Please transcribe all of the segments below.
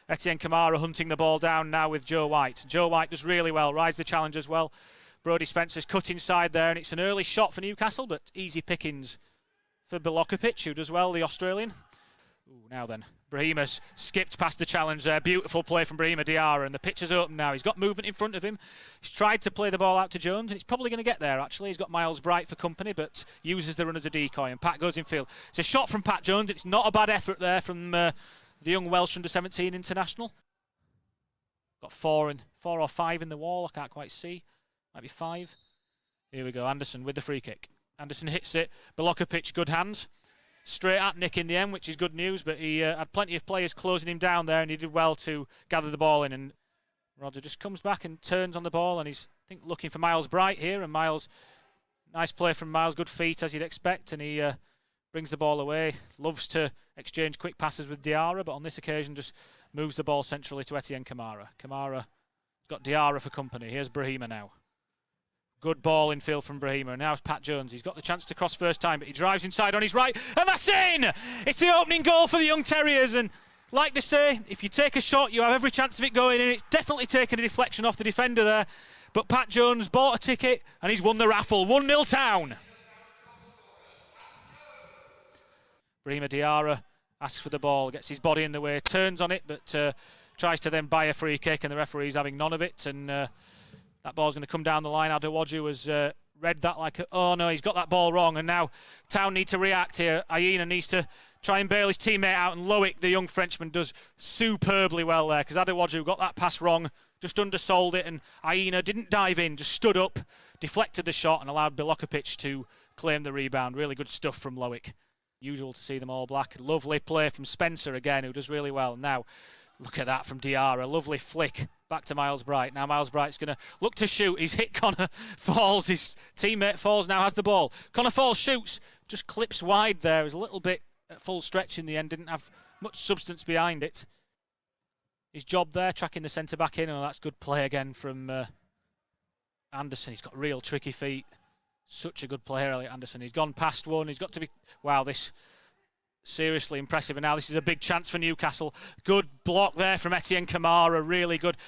Etienne Kamara hunting the ball down now with Joe White. Joe White does really well, rides the challenge as well. Brodie Spencer's cut inside there, and it's an early shot for Newcastle, but easy pickings for Bilokovic, who does well, the Australian. Ooh, now then, Brahima's skipped past the challenge there. Beautiful play from Brahima Diarra, and the pitch is open now. He's got movement in front of him. He's tried to play the ball out to Jones, and it's probably going to get there, actually. He's got Miles Bright for company, but uses the run as a decoy, and Pat goes in field. It's a shot from Pat Jones. It's not a bad effort there from the young Welsh under-17 international. Got four or five in the wall. I can't quite see. Might be five. Here we go. Anderson with the free kick. Anderson hits it. Bilokovic, good hands. Straight at Nick in the end, which is good news, but he had plenty of players closing him down there, and he did well to gather the ball in. And Roger just comes back and turns on the ball, and he's, I think, looking for Miles Bright here. And Miles, nice play from Miles, good feet as you'd expect, and he brings the ball away. Loves to exchange quick passes with Diarra, but on this occasion just moves the ball centrally to Etienne Kamara. Kamara's got Diarra for company. Here's Brahima now. Good ball in field from Brahima, and now it's Pat Jones. He's got the chance to cross first time, but he drives inside on his right, and that's in! It's the opening goal for the Young Terriers, and like they say, if you take a shot, you have every chance of it going in. It's definitely taken a deflection off the defender there, but Pat Jones bought a ticket, and he's won the raffle. 1-0 Town. Brahima Diarra asks for the ball, gets his body in the way, turns on it, but tries to then buy a free kick, and the referee's having none of it, and that ball's going to come down the line. Adewoju has read that like, oh no, he's got that ball wrong, and now Town need to react here. Aina needs to try and bail his teammate out, and Loic, the young Frenchman, does superbly well there, because Adewoju got that pass wrong, just undersold it, and Aina didn't dive in, just stood up, deflected the shot, and allowed Bilokovic to claim the rebound. Really good stuff from Loic. Usual to see them all black. Lovely play from Spencer again, who does really well. Now, look at that from Diarra. Lovely flick back to Miles Bright. Now Miles Bright's going to look to shoot. He's hit Connor. Falls. His teammate falls. Now has the ball. Connor Falls shoots. Just clips wide there. It was a little bit at full stretch in the end. Didn't have much substance behind it. His job there, tracking the centre-back in. Oh, that's good play again from Anderson. He's got real tricky feet. Such a good player, Elliot Anderson. He's gone past one. He's got to be... Wow, this... seriously impressive, and now this is a big chance for Newcastle. Good block there from Etienne Kamara, really good.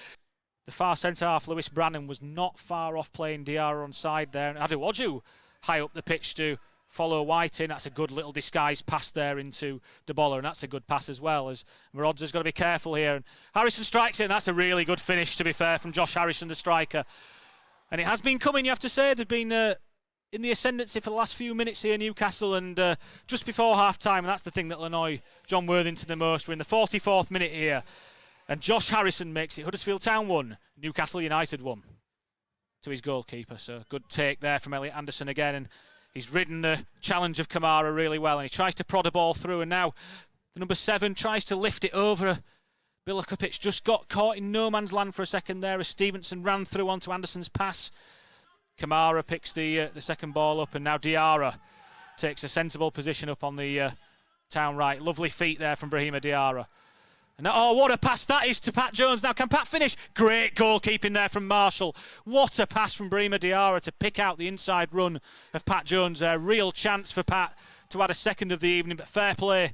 The far centre half, Lewis Brannan, was not far off playing Diarra on side there, and Adewoju high up the pitch to follow White in. That's a good little disguise pass there into Debola, and that's a good pass as well, as Marodza's got to be careful here. And Harrison strikes it, and that's a really good finish, to be fair, from Josh Harrison, the striker. And it has been coming, you have to say. They've been in the ascendancy for the last few minutes here, Newcastle, and just before half-time, and that's the thing that'll annoy John Worthington the most. We're in the 44th minute here, and Josh Harrison makes it Huddersfield Town 1, Newcastle United 1 to his goalkeeper. So good take there from Elliot Anderson again, and he's ridden the challenge of Kamara really well, and he tries to prod a ball through, and now the number 7 tries to lift it over. Bilokovic just got caught in no man's land for a second there as Stevenson ran through onto Anderson's pass. Kamara picks the second ball up, and now Diarra takes a sensible position up on the Town right. Lovely feet there from Brahima Diarra. And oh, what a pass that is to Pat Jones. Now, can Pat finish? Great goalkeeping there from Marshall. What a pass from Brahima Diarra to pick out the inside run of Pat Jones there. Real chance for Pat to add a second of the evening, but fair play.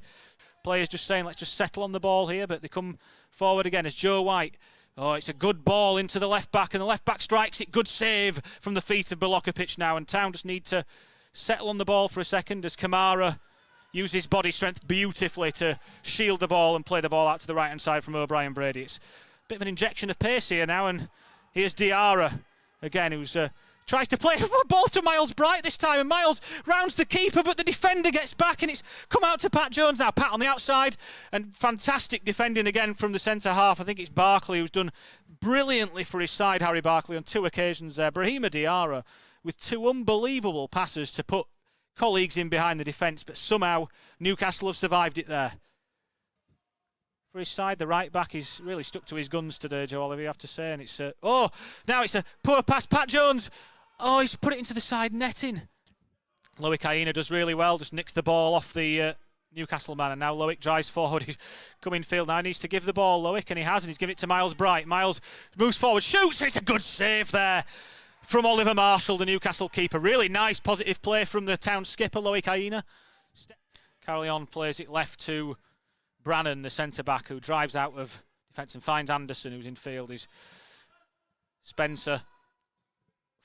Players just saying, let's just settle on the ball here, but they come forward again as Joe White. Oh, it's a good ball into the left back, and the left back strikes it. Good save from the feet of Bilokovic now, and Town just need to settle on the ball for a second as Kamara uses his body strength beautifully to shield the ball and play the ball out to the right-hand side from O'Brien Brady. It's a bit of an injection of pace here now, and here's Diarra again, who's tries to play a ball to Miles Bright this time, and Miles rounds the keeper, but the defender gets back, and it's come out to Pat Jones now. Pat on the outside, and fantastic defending again from the centre half. I think it's Barkley who's done brilliantly for his side, Harry Barkley, on 2 occasions there. Brahima Diarra with 2 unbelievable passes to put colleagues in behind the defence, but somehow Newcastle have survived it there. For his side, the right back is really stuck to his guns today, Joe Oliver, you have to say. And it's now it's a poor pass. Pat Jones, oh, he's put it into the side netting. Loic Aina does really well, just nicks the ball off the Newcastle man, and now Loic drives forward. He's come in field now, he needs to give the ball, Loic, and he has, and he's given it to Miles Bright. Miles moves forward, shoots, and it's a good save there from Oliver Marshall, the Newcastle keeper. Really nice, positive play from the Town skipper, Loic Aina. Carillon plays it left to Brannan, the centre-back, who drives out of defence and finds Anderson, who's in field. Is Spencer.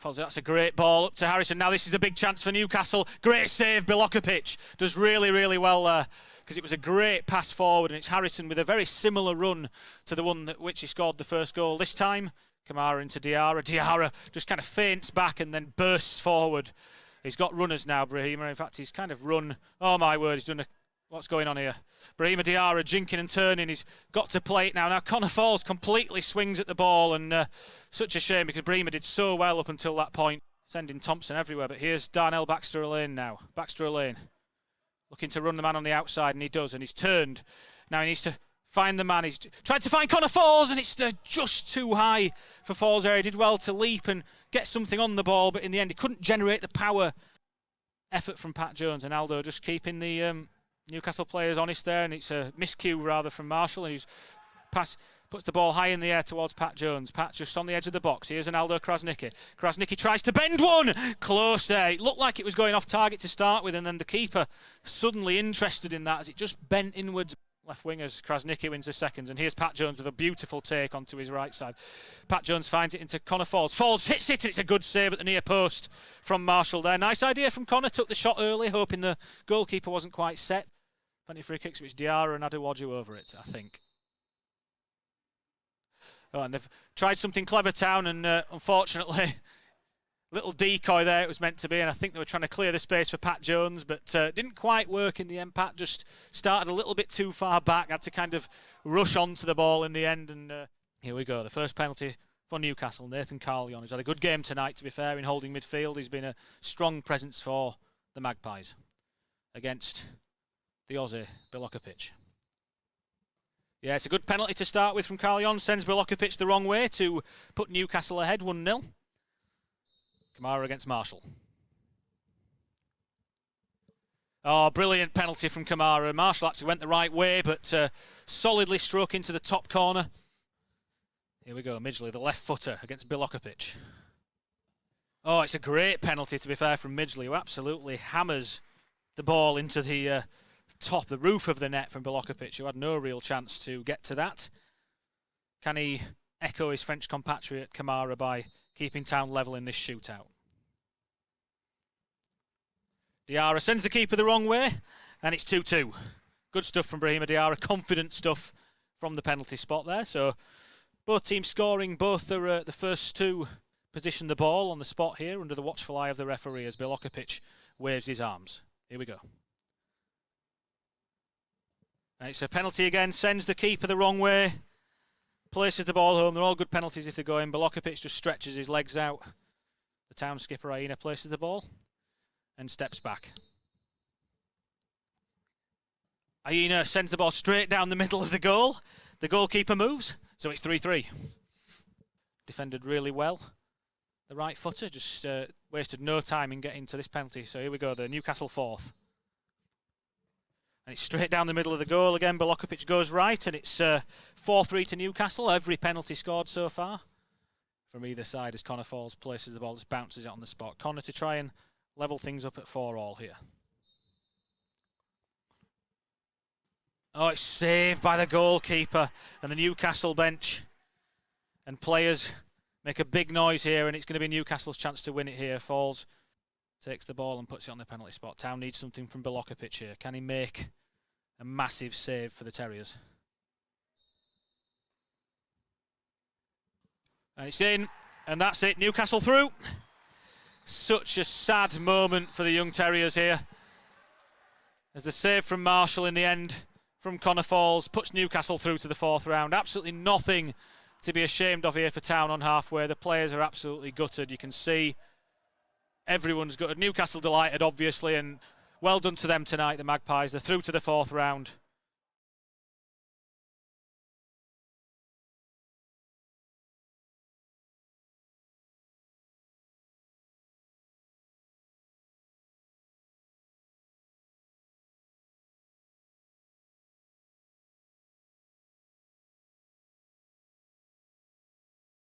That's a great ball up to Harrison. Now this is a big chance for Newcastle. Great save, Bilokovic does really, really well there, because it was a great pass forward, and it's Harrison with a very similar run to the one at which he scored the first goal. This time, Kamara into Diarra. Diarra just kind of feints back and then bursts forward. He's got runners now, Brahima. In fact, he's kind of run. Oh my word, he's done a... What's going on here? Brahima Diarra jinking and turning. He's got to play it now. Now Connor Falls completely swings at the ball, and such a shame because Brahima did so well up until that point, sending Thompson everywhere. But here's Darnell Baxter-Lane now. Baxter-Lane looking to run the man on the outside, and he does, and he's turned. Now he needs to find the man. He's tried to find Connor Falls, and it's just too high for Falls there. He did well to leap and get something on the ball, but in the end he couldn't generate the power. Effort from Pat Jones, and Aldo just keeping the Newcastle players honest there, and it's a miscue rather from Marshall, and he's puts the ball high in the air towards Pat Jones. Pat just on the edge of the box. Here's Aldo Krasniqi. Krasniqi tries to bend one. Close there. It looked like it was going off target to start with, and then the keeper suddenly interested in that as it just bent inwards. Left wingers, Krasniqi wins the seconds, and here's Pat Jones with a beautiful take onto his right side. Pat Jones finds it into Connor Falls. Falls hits it, and it's a good save at the near post from Marshall there. Nice idea from Connor, took the shot early, hoping the goalkeeper wasn't quite set. Plenty of free kicks, which Diarra and Adewoju over it, I think. Oh, and they've tried something clever, Town, and unfortunately, little decoy there it was meant to be, and I think they were trying to clear the space for Pat Jones, but didn't quite work in the end. Pat just started a little bit too far back, had to kind of rush onto the ball in the end, and here we go. The first penalty for Newcastle. Nathan Carlyon, who's had a good game tonight, to be fair, in holding midfield. He's been a strong presence for the Magpies against the Aussie, Bilokovic. Yeah, it's a good penalty to start with from Carlyon. Sends Bilokovic the wrong way to put Newcastle ahead 1-0. Kamara against Marshall. Oh, brilliant penalty from Kamara. Marshall actually went the right way, but solidly struck into the top corner. Here we go, Midgley, the left footer against Bilokovic. Oh, it's a great penalty, to be fair, from Midgley, who absolutely hammers the ball into the the roof of the net from Bilokovic, who had no real chance to get to that. Can he echo his French compatriot Kamara by keeping Town level in this shootout? Diarra sends the keeper the wrong way, and it's 2-2. Good stuff from Brahima Diarra, confident stuff from the penalty spot there. So both teams scoring, both the first two position the ball on the spot here under the watchful eye of the referee as Bilokovic waves his arms. Here we go. And it's a penalty again, sends the keeper the wrong way, places the ball home. They're all good penalties if they're going. Bilokovic just stretches his legs out. The Town skipper, Aina, places the ball and steps back. Aina sends the ball straight down the middle of the goal. The goalkeeper moves, so it's 3-3. Defended really well. The right footer just wasted no time in getting to this penalty. So here we go, the Newcastle fourth. And it's straight down the middle of the goal again. Bilokovic goes right, and it's 4-3 to Newcastle. Every penalty scored so far from either side as Connor Falls places the ball, just bounces it on the spot. Connor to try and level things up at 4-4 here. Oh, it's saved by the goalkeeper and the Newcastle bench. And players make a big noise here, and it's going to be Newcastle's chance to win it here. Falls takes the ball and puts it on the penalty spot. Town needs something from Bilokovic here. Can he make a massive save for the Terriers? And it's in, and that's it. Newcastle through. Such a sad moment for the young Terriers here, as the save from Marshall in the end from Connor Falls puts Newcastle through to the fourth round. Absolutely nothing to be ashamed of here for Town on halfway. The players are absolutely gutted. You can see everyone's gutted. Newcastle delighted, obviously, and well done to them tonight, the Magpies. They're through to the fourth round.